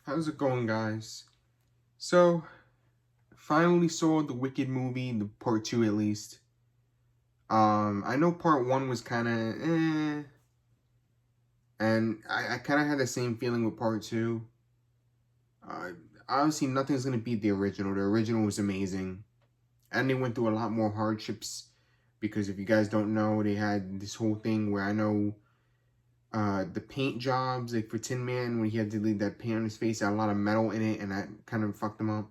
How's it going, guys? So, finally saw the Wicked movie, the part two at least. I know part one was kind of and I kind of had the same feeling with part two. Uh, Obviously, nothing's gonna beat the original. The original was amazing, and they went through a lot more hardships because if you guys don't know, they had this whole thing where I know the paint jobs, like for Tin Man, when he had to leave that paint on his face, had a lot of metal in it, and that kind of fucked him up.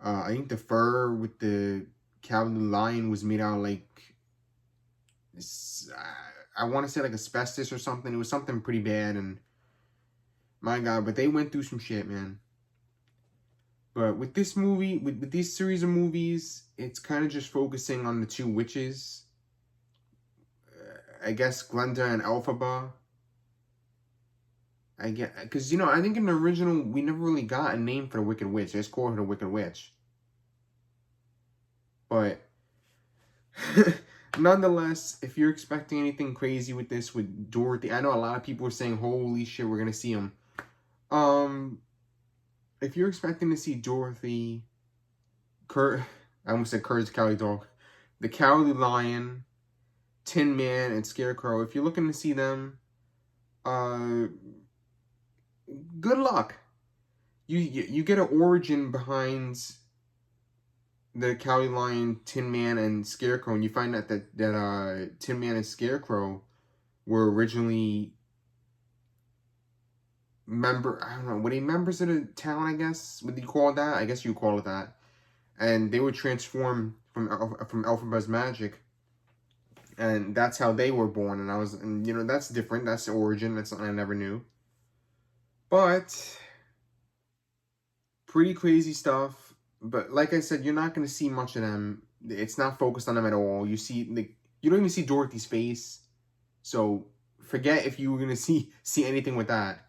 I think the fur with the cowardly lion was made out of like this, I want to say like asbestos or something. It was something pretty bad, and my God, but they went through some shit, man. But with this movie, with this series of movies, it's kind of just focusing on the two witches. I guess Glenda and Elphaba. I get because I think in the original we never really got a name for the Wicked Witch. They just called her the Wicked Witch. But nonetheless, if you're expecting anything crazy with this, with Dorothy, I know a lot of people are saying, "Holy shit, we're gonna see him." Um, if you're expecting to see Dorothy, Kurt, I almost said Courage the Cowardly Dog, the Cowardly Lion, Tin Man, and Scarecrow. If you're looking to see them, uh, good luck. You get an origin behind the Cowardly Lion, Tin Man, and Scarecrow, and you find out that Tin Man and Scarecrow were originally I don't know, were they members of the town, I guess? Would you call it that? I guess you call it that. And they were transformed from Elphaba's magic. And that's how they were born. And that's different. That's the origin. That's something I never knew. But, pretty crazy stuff. But like I said, you're not going to see much of them. It's not focused on them at all. You don't even see Dorothy's face. So, forget if you were going to see anything with that.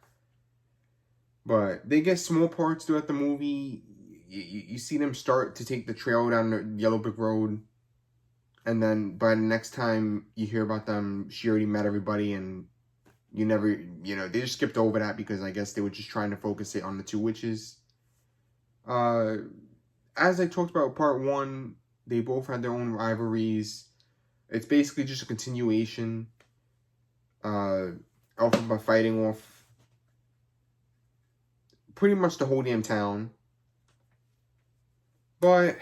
But they get small parts throughout the movie. You see them start to take the trail down the Yellow Brick Road. And then by the next time you hear about them, she already met everybody and you never, they just skipped over that because I guess they were just trying to focus it on the two witches. Uh, as I talked about part one, they both had their own rivalries. It's basically just a continuation. Elphaba fighting off pretty much the whole damn town. But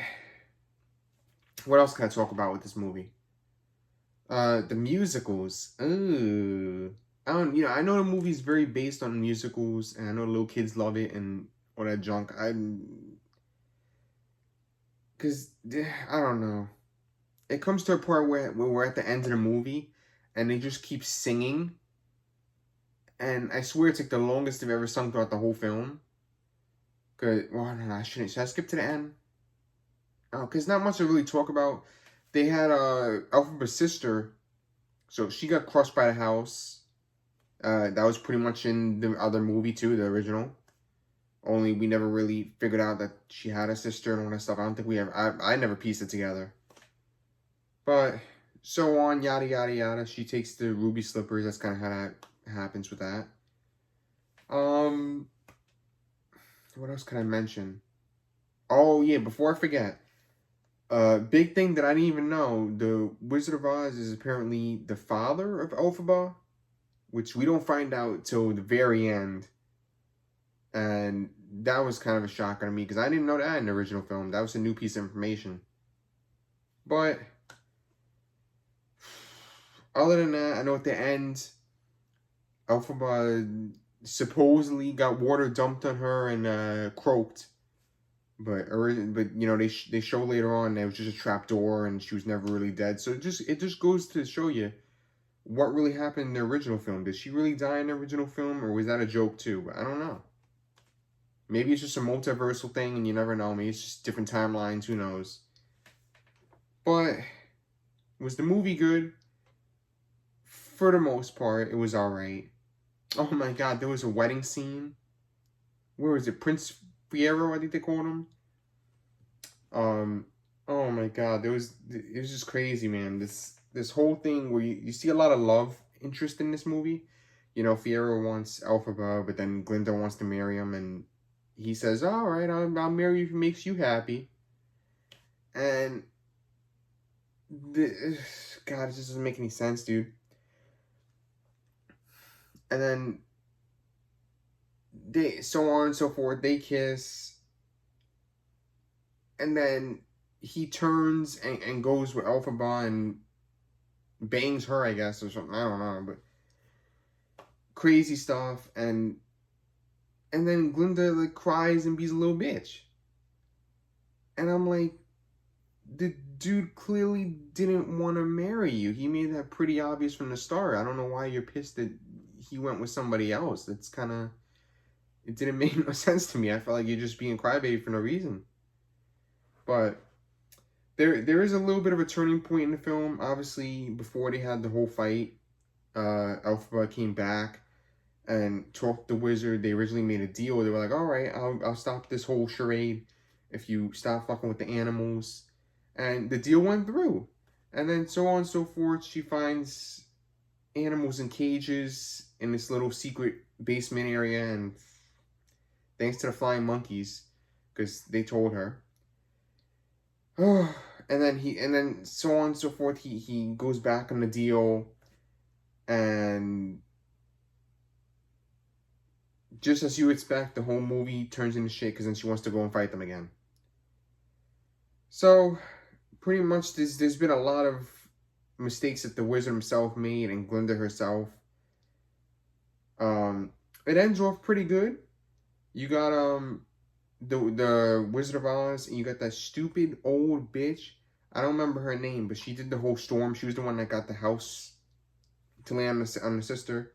what else can I talk about with this movie? The musicals. Ooh. I know the movie's very based on musicals, and I know little kids love it and all that junk. Cause I don't know. It comes to a part where we're at the end of the movie, and they just keep singing, and I swear it's like the longest they've ever sung throughout the whole film. No, I shouldn't. Should I skip to the end? Oh, cause not much to really talk about. They had Elphaba's sister, so she got crushed by the house. That was pretty much in the other movie too, the original. Only we never really figured out that she had a sister and all that stuff. I don't think we ever. I never pieced it together. But so on, yada yada yada. She takes the ruby slippers. That's kind of how that happens with that. Um, what else can I mention? Oh yeah, before I forget, big thing that I didn't even know: the Wizard of Oz is apparently the father of Elphaba, which we don't find out till the very end. And that was kind of a shocker to me because I didn't know that in the original film. That was a new piece of information. But other than that, I know at the end, Elphaba supposedly got water dumped on her and croaked. They show later on that it was just a trap door and she was never really dead. So it just goes to show you what really happened in the original film. Did she really die in the original film, or was that a joke too? I don't know. Maybe it's just a multiversal thing and you never know. Maybe it's just different timelines. Who knows? But was the movie good? For the most part, it was alright. Oh my God, there was a wedding scene. Where was it? Prince Fiero, I think they called him. Um, oh my God, it was just crazy, man. This whole thing where you see a lot of love interest in this movie. You know, Fiyero wants Elphaba, but then Glinda wants to marry him, and he says, "All right, I'll marry you if it makes you happy." And the, God, it just doesn't make any sense, dude. And then they, so on and so forth. They kiss, and then he turns and goes with Elphaba and bangs her, I guess, or something. I don't know, but crazy stuff. And then Glinda like cries and be a little bitch. And I'm like, the dude clearly didn't want to marry you. He made that pretty obvious from the start. I don't know why you're pissed that he went with somebody else. That's kind of, it didn't make no sense to me. I felt like you're just being crybaby for no reason. But there is a little bit of a turning point in the film. Obviously, before they had the whole fight, Elphaba came back and talked to the wizard. They originally made a deal. They were like, all right, I'll stop this whole charade if you stop fucking with the animals. And the deal went through. And then so on and so forth. She finds animals in cages in this little secret basement area. And thanks to the flying monkeys, because they told her. And then so on and so forth. He goes back on the deal. And just as you expect, the whole movie turns into shit because then she wants to go and fight them again. So, pretty much there's been a lot of mistakes that the wizard himself made and Glinda herself. It ends off pretty good. You got the Wizard of Oz, and you got that stupid old bitch. I don't remember her name, but she did the whole storm. She was the one that got the house to land on the sister.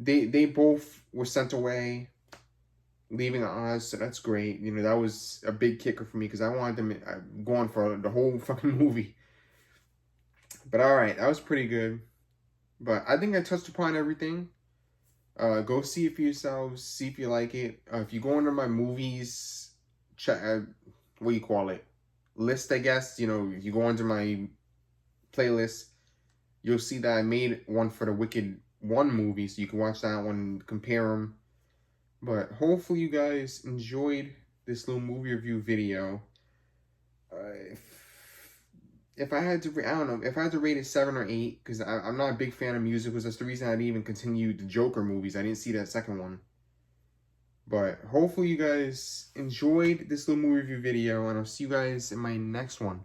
They both were sent away, leaving Oz, so that's great. You know, that was a big kicker for me because I wanted them going for the whole fucking movie. But alright, that was pretty good. But I think I touched upon everything. Go see it for yourselves. See if you like it. If you go under my movies, check, what do you call it? List, I guess. You know, if you go under my playlist, you'll see that I made one for the Wicked 1 movie, so you can watch that one and compare them. But hopefully you guys enjoyed this little movie review video. If I had to, I don't know, if I had to rate it 7 or 8, because I'm not a big fan of musicals. That's the reason I didn't even continue the Joker movies. I didn't see that second one. But hopefully you guys enjoyed this little movie review video, and I'll see you guys in my next one.